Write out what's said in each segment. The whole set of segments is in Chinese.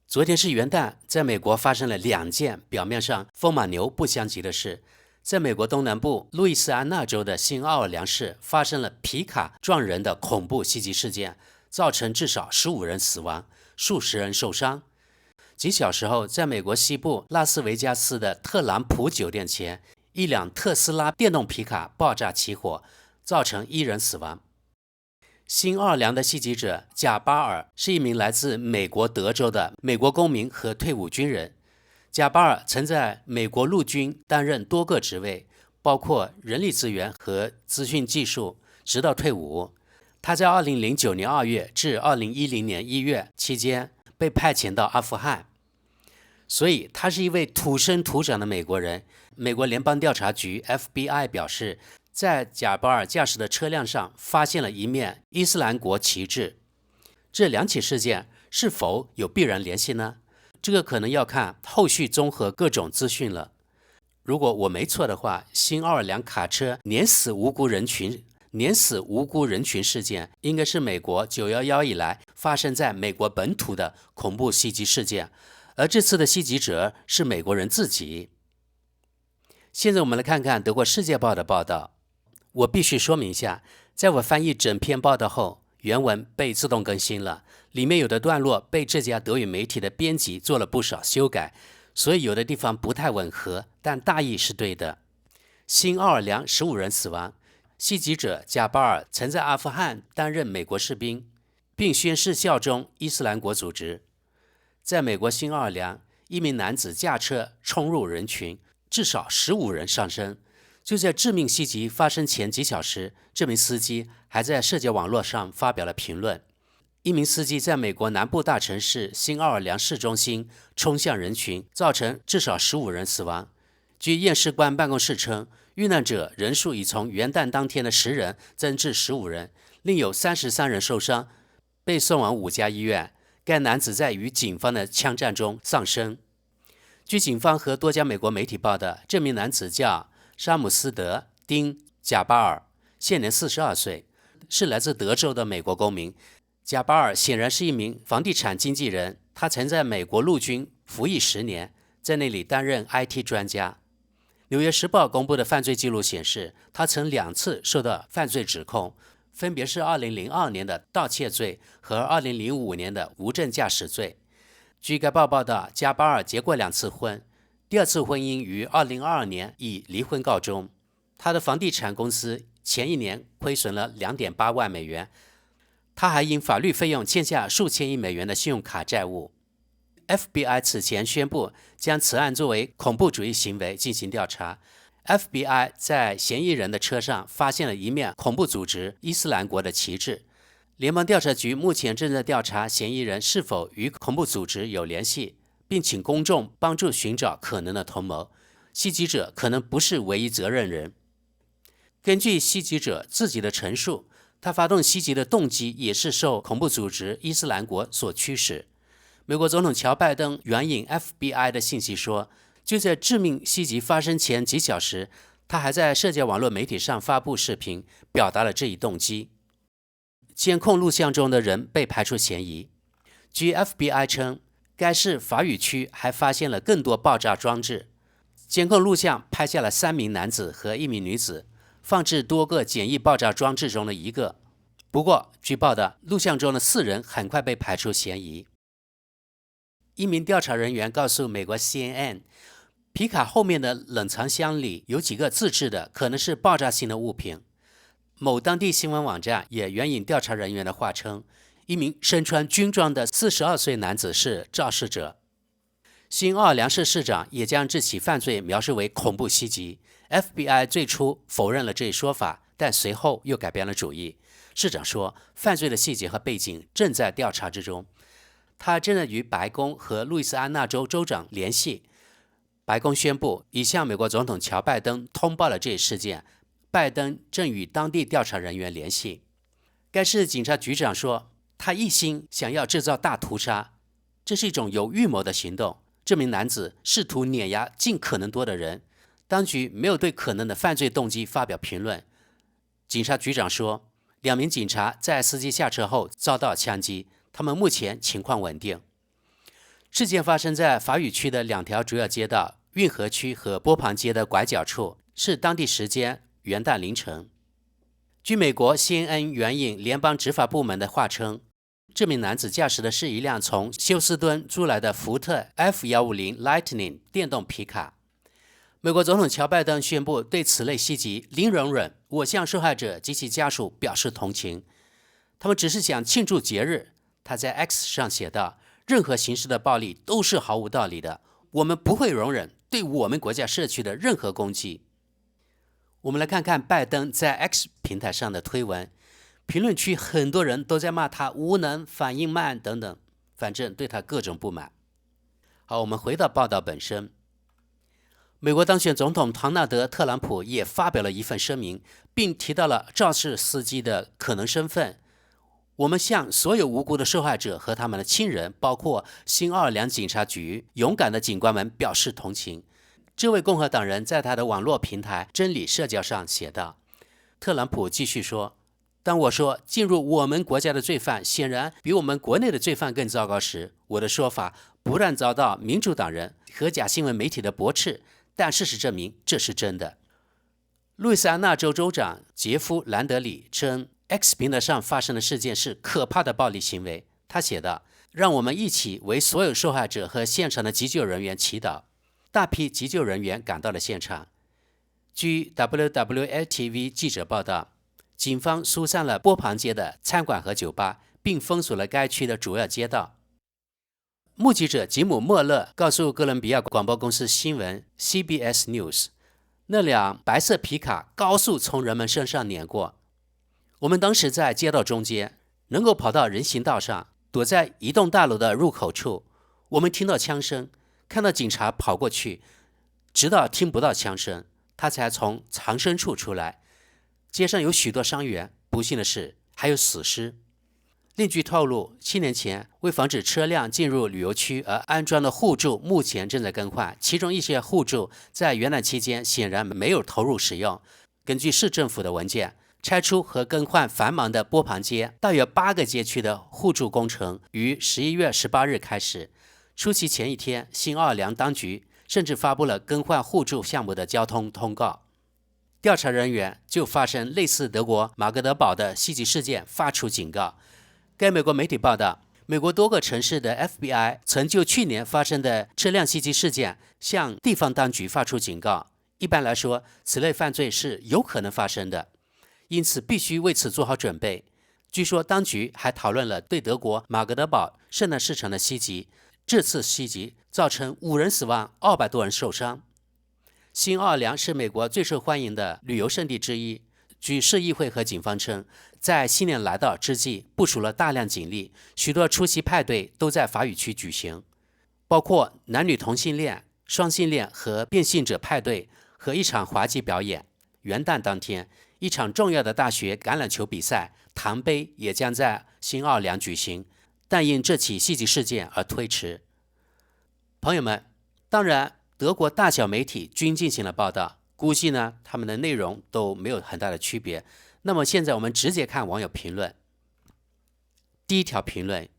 昨天是元旦，在美国发生了2件表面上风马牛不相及的事。在美国东南部路易斯安那州的新奥尔良市发生了皮卡撞人的恐怖袭击事件，造成至少15人死亡，数十人受伤。几小时后，在美国西部拉斯维加斯的特朗普酒店前，一辆特斯拉电动皮卡爆炸起火，造成1人死亡。新奥尔良的袭击者贾巴尔是一名来自美国德州的美国公民和退伍军人。贾巴尔曾在美国陆军担任多个职位，包括人力资源和资讯技术，直到退伍。他在2009年2月至2010年1月期间被派遣到阿富汗，所以他是一位土生土长的美国人。美国联邦调查局 FBI 表示，在贾巴尔驾驶的车辆上发现了一面伊斯兰国旗帜。这2起事件是否有必然联系呢？这个可能要看后续综合各种资讯了。如果我没错的话，新奥尔良卡车碾死无辜人群事件应该是美国911以来发生在美国本土的恐怖袭击事件，而这次的袭击者是美国人自己。现在我们来看看德国《世界报》的报道。我必须说明一下，在我翻译整篇报道后，原文被自动更新了，里面有的段落被这家德语媒体的编辑做了不少修改，所以有的地方不太吻合，但大意是对的。新奥尔良15人死亡，袭击者贾巴尔曾在阿富汗担任美国士兵，并宣誓效忠伊斯兰国组织。在美国新奥尔良，一名男子驾车冲入人群，至少15人丧生。就在致命袭击发生前几小时，这名司机还在社交网络上发表了评论。一名司机在美国南部大城市新奥尔良市中心冲向人群，造成至少15人死亡。据验尸官办公室称，遇难者人数已从元旦当天的10人增至15人，另有33人受伤，被送往5家医院。该男子在与警方的枪战中丧生。据警方和多家美国媒体报道，这名男子叫沙姆斯德·丁·贾巴尔，现年42岁，是来自德州的美国公民。贾巴尔显然是一名房地产经纪人，他曾在美国陆军服役10年，在那里担任 IT 专家。纽约时报公布的犯罪记录显示，他曾2次受到犯罪指控，分别是2002年的盗窃罪和2005年的无证驾驶罪。据该报报道，贾巴尔结过2次婚，第2次婚姻于2022年以离婚告终。他的房地产公司前一年亏损了2.8万美元，他还因法律费用欠下数千亿美元的信用卡债务。FBI 此前宣布将此案作为恐怖主义行为进行调查。FBI 在嫌疑人的车上发现了一面恐怖组织伊斯兰国的旗帜。联邦调查局目前正在调查嫌疑人是否与恐怖组织有联系，并请公众帮助寻找可能的同谋。袭击者可能不是唯一责任人。根据袭击者自己的陈述，他发动袭击的动机也是受恐怖组织伊斯兰国所驱使。美国总统乔拜登援引 FBI 的信息说，就在致命袭击发生前几小时，他还在社交网络媒体上发布视频，表达了这一动机。监控录像中的人被排除嫌疑。据 FBI 称，该市法语区还发现了更多爆炸装置。监控录像拍下了3名男子和1名女子，放置多个简易爆炸装置中的一个。不过，据报道，录像中的4人很快被排除嫌疑。一名调查人员告诉美国 CNN， 皮卡后面的冷藏箱里有几个自制的可能是爆炸性的物品。某当地新闻网站也援引调查人员的话称，一名身穿军装的42岁男子是肇事者。新奥尔良市市长也将这起犯罪描述为恐怖袭击。FBI 最初否认了这一说法，但随后又改变了主意。市长说，犯罪的细节和背景正在调查之中。他正在与白宫和路易斯安那州州长联系。白宫宣布已向美国总统乔拜登通报了这一事件，拜登正与当地调查人员联系。该市警察局长说，他一心想要制造大屠杀，这是一种有预谋的行动。这名男子试图碾压尽可能多的人。当局没有对可能的犯罪动机发表评论。警察局长说，2名警察在司机下车后遭到枪击，他们目前情况稳定。事件发生在法语区的2条主要街道运河区和波旁街的拐角处，是当地时间元旦凌晨。据美国 CNN 援引联邦执法部门的话称，这名男子驾驶的是一辆从休斯敦租来的福特 F150 Lightning 电动皮卡。美国总统乔拜登宣布对此类袭击零容忍，我向受害者及其家属表示同情。他们只是想庆祝节日，他在 X 上写道，任何形式的暴力都是毫无道理的，我们不会容忍对我们国家社区的任何攻击。我们来看看拜登在 X 平台上的推文，评论区很多人都在骂他无能、反应慢等等，反正对他各种不满。好，我们回到报道本身。美国当选总统唐纳德·特朗普也发表了一份声明，并提到了肇事司机的可能身份。我们向所有无辜的受害者和他们的亲人，包括新奥尔良警察局勇敢的警官们表示同情。这位共和党人在他的网络平台真理社交上写道。特朗普继续说，当我说进入我们国家的罪犯显然比我们国内的罪犯更糟糕时，我的说法不但遭到民主党人和假新闻媒体的驳斥，但事实证明这是真的。路易斯安那州州长杰夫·兰德里称 X 平台上发生的事件是可怕的暴力行为。他写道，让我们一起为所有受害者和现场的急救人员祈祷。大批急救人员赶到了现场。据 WWL-TV 记者报道，警方疏散了波旁街的餐馆和酒吧，并封锁了该区的主要街道。目击者吉姆·莫勒告诉哥伦比亚广播公司新闻 CBS News， 那辆白色皮卡高速从人们身上碾过。我们当时在街道中间，能够跑到人行道上，躲在一栋大楼的入口处。我们听到枪声，看到警察跑过去，直到听不到枪声，他才从藏身处出来。街上有许多伤员，不幸的是还有死尸。另据透露，7年前为防止车辆进入旅游区而安装的护柱目前正在更换，其中一些护柱在元旦期间显然没有投入使用。根据市政府的文件，拆除和更换繁忙的波旁街大约8个街区的护柱工程于11月18日开始。出席前一天，新奥尔良当局甚至发布了更换护柱项目的交通通告。调查人员就发生类似德国马格德堡的袭击事件发出警告。该美国媒体报道，美国多个城市的 FBI 曾就去年发生的车辆袭击事件向地方当局发出警告。一般来说，此类犯罪是有可能发生的，因此必须为此做好准备。据说当局还讨论了对德国马格德堡圣诞市场的袭击。这次袭击造成5人死亡，200多人受伤。新奥尔良是美国最受欢迎的旅游胜地之一。据市议会和警方称，在新年来到之际，部署了大量警力，许多出席派对都在法语区举行，包括男女同性恋、双性恋和变性者派对和一场滑稽表演。元旦当天，一场重要的大学橄榄球比赛唐杯也将在新奥尔良举行，但因这起袭击事件而推迟。朋友们，当然德国大小媒体均进行了报道，估计呢他们的内容都没有很大的区别。那么现在我们直接看网友评论。第一条评论，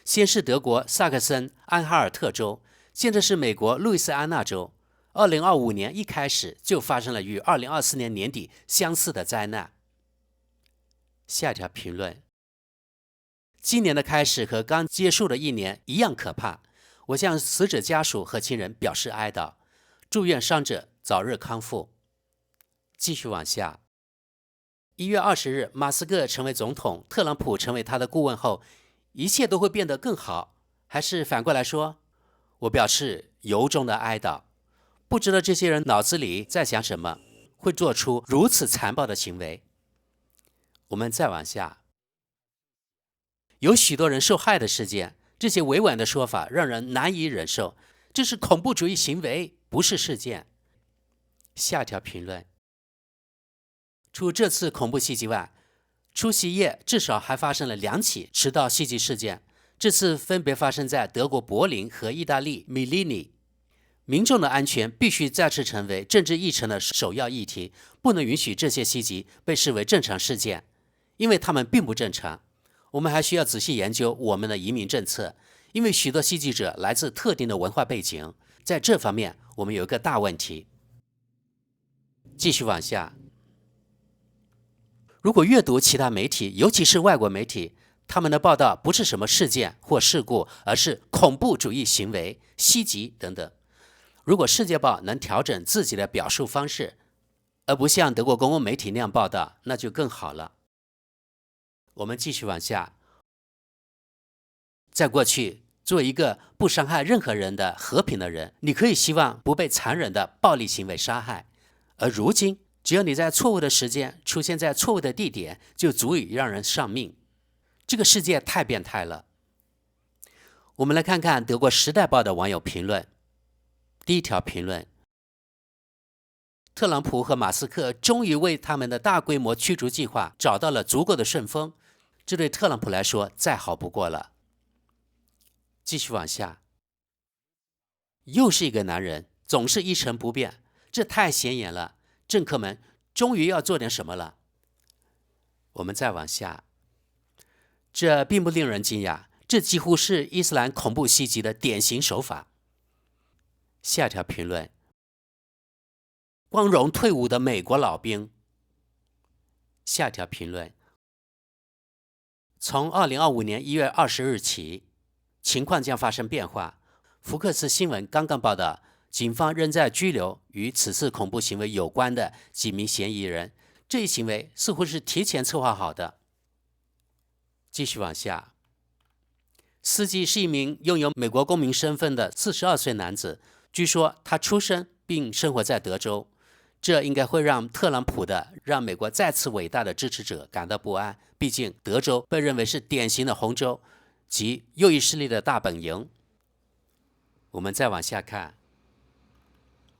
先是德国萨克森安哈尔特州，现在是美国路易斯安那州。2025年一开始就发生了与2024年年底相似的灾难。下一条评论，今年的开始和刚结束的一年一样可怕，我向死者家属和亲人表示哀悼，祝愿伤者早日康复。继续往下。1月20日，马斯克成为总统，特朗普成为他的顾问后，一切都会变得更好，还是反过来说？我表示由衷的哀悼，不知道这些人脑子里在想什么，会做出如此残暴的行为。我们再往下。有许多人受害的事件，这些委婉的说法让人难以忍受，这是恐怖主义行为，不是事件。下条评论，除这次恐怖袭击外，除夕夜至少还发生了2起迟到袭击事件，这次分别发生在德国柏林和意大利米利尼。民众的安全必须再次成为政治议程的首要议题，不能允许这些袭击被视为正常事件，因为他们并不正常。我们还需要仔细研究我们的移民政策，因为许多袭击者来自特定的文化背景，在这方面我们有一个大问题。继续往下，如果阅读其他媒体，尤其是外国媒体，他们的报道不是什么事件或事故，而是恐怖主义行为、袭击等等。如果世界报能调整自己的表述方式，而不像德国公共媒体那样报道，那就更好了。我们继续往下。在过去，作为一个不伤害任何人的和平的人，你可以希望不被残忍的暴力行为杀害。而如今，只要你在错误的时间出现在错误的地点，就足以让人丧命。这个世界太变态了。我们来看看德国《时代报》的网友评论。第一条评论：特朗普和马斯克终于为他们的大规模驱逐计划找到了足够的顺风，这对特朗普来说再好不过了。继续往下，又是一个男人，总是一成不变，这太显眼了，政客们终于要做点什么了。我们再往下，这并不令人惊讶，这几乎是伊斯兰恐怖袭击的典型手法。下条评论：光荣退伍的美国老兵。下条评论：从2025年1月20日起，情况将发生变化。福克斯新闻刚刚报道，警方仍在拘留与此次恐怖行为有关的几名嫌疑人，这一行为似乎是提前策划好的。继续往下，司机是一名拥有美国公民身份的42岁男子，据说他出生并生活在德州。这应该会让特朗普的让美国再次伟大的支持者感到不安，毕竟德州被认为是典型的红州及右翼势力的大本营。我们再往下看，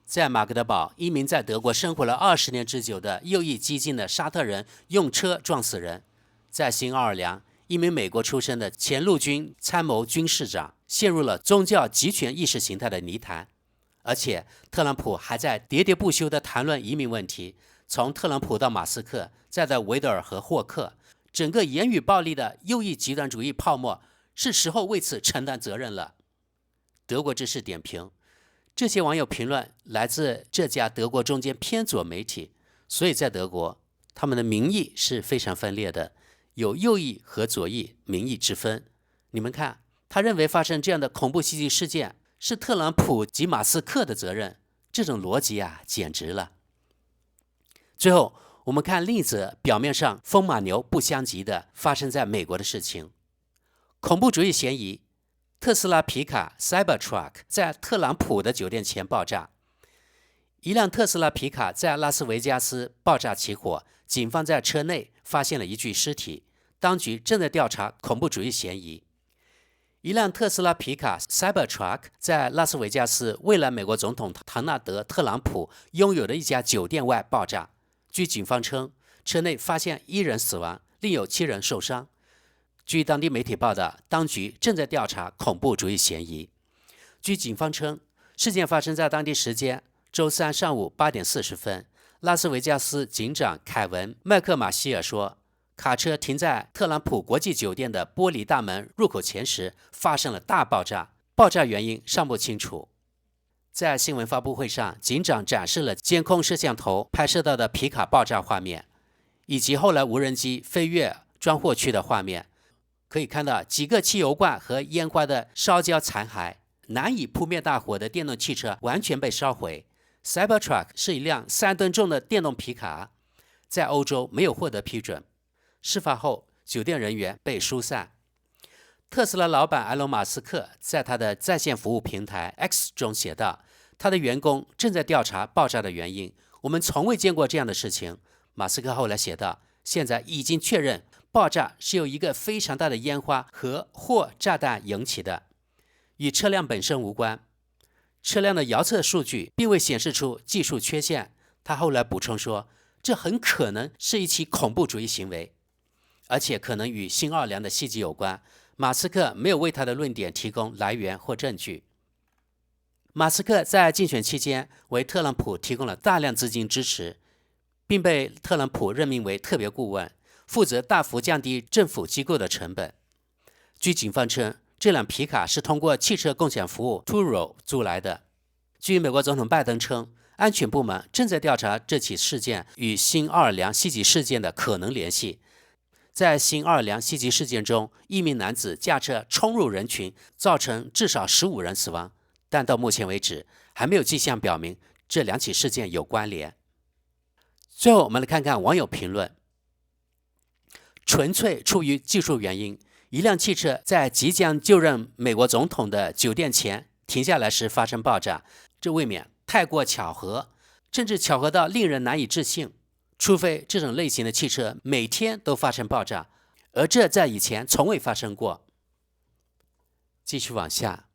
在马格德堡，一名在德国生活了20年之久的右翼激进的沙特人用车撞死人。在新奥尔良，一名美国出生的前陆军参谋军士长陷入了宗教极权意识形态的泥潭。而且特朗普还在喋喋不休地谈论移民问题，从特朗普到马斯克，再到维德尔和霍克，整个言语暴力的右翼极端主义泡沫是时候为此承担责任了。德国之士点评：这些网友评论来自这家德国中间偏左媒体，所以在德国他们的民意是非常分裂的，有右翼和左翼民意之分。你们看，他认为发生这样的恐怖袭击事件是特朗普及马斯克的责任，这种逻辑啊，简直了。最后，我们看另一则表面上风马牛不相及的发生在美国的事情：恐怖主义嫌疑，特斯拉皮卡 Cybertruck 在特朗普的酒店前爆炸。一辆特斯拉皮卡在拉斯维加斯爆炸起火，警方在车内发现了一具尸体，当局正在调查恐怖主义嫌疑。一辆特斯拉皮卡 Cybertruck 在拉斯维加斯未来美国总统唐纳德·特朗普拥有的一家酒店外爆炸。据警方称，车内发现1人死亡，另有7人受伤。据当地媒体报道，当局正在调查恐怖主义嫌疑。据警方称，事件发生在当地时间周3上午8点40分。拉斯维加斯警长凯文·麦克马希尔说，卡车停在特朗普国际酒店的玻璃大门入口前时发生了大爆炸，爆炸原因尚不清楚。在新闻发布会上，警长展示了监控摄像头拍摄到的皮卡爆炸画面，以及后来无人机飞越装货区的画面。可以看到几个汽油罐和烟花的烧焦残骸，难以扑灭大火的电动汽车完全被烧毁。Cybertruck 是一辆3吨重的电动皮卡，在欧洲没有获得批准。事发后，酒店人员被疏散。特斯拉老板埃隆·马斯克在他的在线服务平台 X 中写道，他的员工正在调查爆炸的原因，我们从未见过这样的事情。马斯克后来写道，现在已经确认爆炸是由一个非常大的烟花或炸弹引起的，与车辆本身无关。车辆的遥测数据并未显示出技术缺陷。他后来补充说，这很可能是一起恐怖主义行为，而且可能与新奥尔良的袭击有关。马斯克没有为他的论点提供来源或证据。马斯克在竞选期间为特朗普提供了大量资金支持，并被特朗普任命为特别顾问，负责大幅降低政府机构的成本。据警方称，这辆皮卡是通过汽车共享服务 Turo 租来的。据美国总统拜登称，安全部门正在调查这起事件与新奥尔良袭击事件的可能联系。在新奥尔良袭击事件中，一名男子驾车冲入人群，造成至少15人死亡，但到目前为止还没有迹象表明这两起事件有关联。最后我们来看看网友评论。纯粹出于技术原因，一辆汽车在即将就任美国总统的酒店前停下来时发生爆炸，这未免太过巧合，甚至巧合到令人难以置信。除非这种类型的汽车每天都发生爆炸，而这在以前从未发生过。继续往下，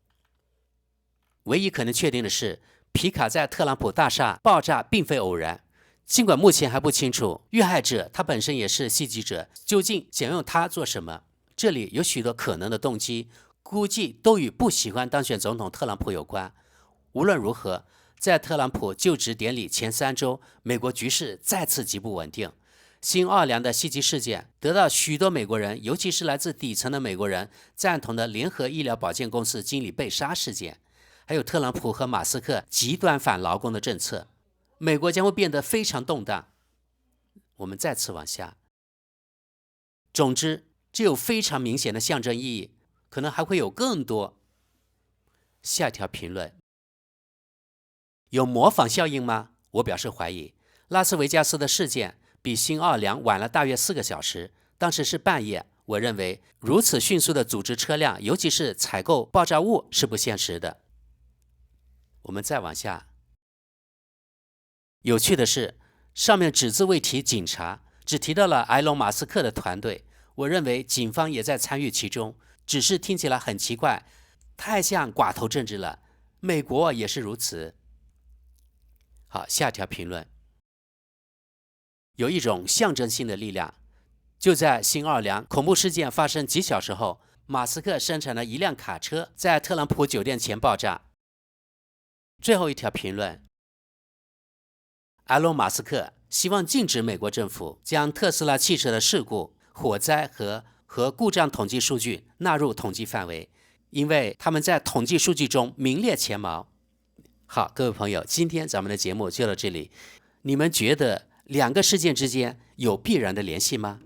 唯一可能确定的是，皮卡在特朗普大厦爆炸并非偶然。尽管目前还不清楚遇害者他本身也是袭击者，究竟想用他做什么，这里有许多可能的动机，估计都与不喜欢当选总统特朗普有关。无论如何，在特朗普就职典礼前3周，美国局势再次极不稳定。新奥尔良的袭击事件得到许多美国人，尤其是来自底层的美国人赞同的联合医疗保健公司经理被杀事件，还有特朗普和马斯克极端反劳工的政策，美国将会变得非常动荡。我们再次往下。总之，这有非常明显的象征意义，可能还会有更多。下一条评论。有模仿效应吗？我表示怀疑。拉斯维加斯的事件比新奥尔良晚了大约4个小时，当时是半夜。我认为如此迅速的组织车辆，尤其是采购爆炸物，是不现实的。我们再往下。有趣的是，上面只字未提警察，只提到了埃隆·马斯克的团队。我认为警方也在参与其中，只是听起来很奇怪，太像寡头政治了。美国也是如此。好，下条评论。有一种象征性的力量，就在新奥尔良恐怖事件发生几小时后，马斯克生产了一辆卡车在特朗普酒店前爆炸。最后一条评论。埃隆·马斯克希望禁止美国政府将特斯拉汽车的事故、火灾和故障统计数据纳入统计范围，因为他们在统计数据中名列前茅。好，各位朋友，今天咱们的节目就到这里。你们觉得2个事件之间有必然的联系吗？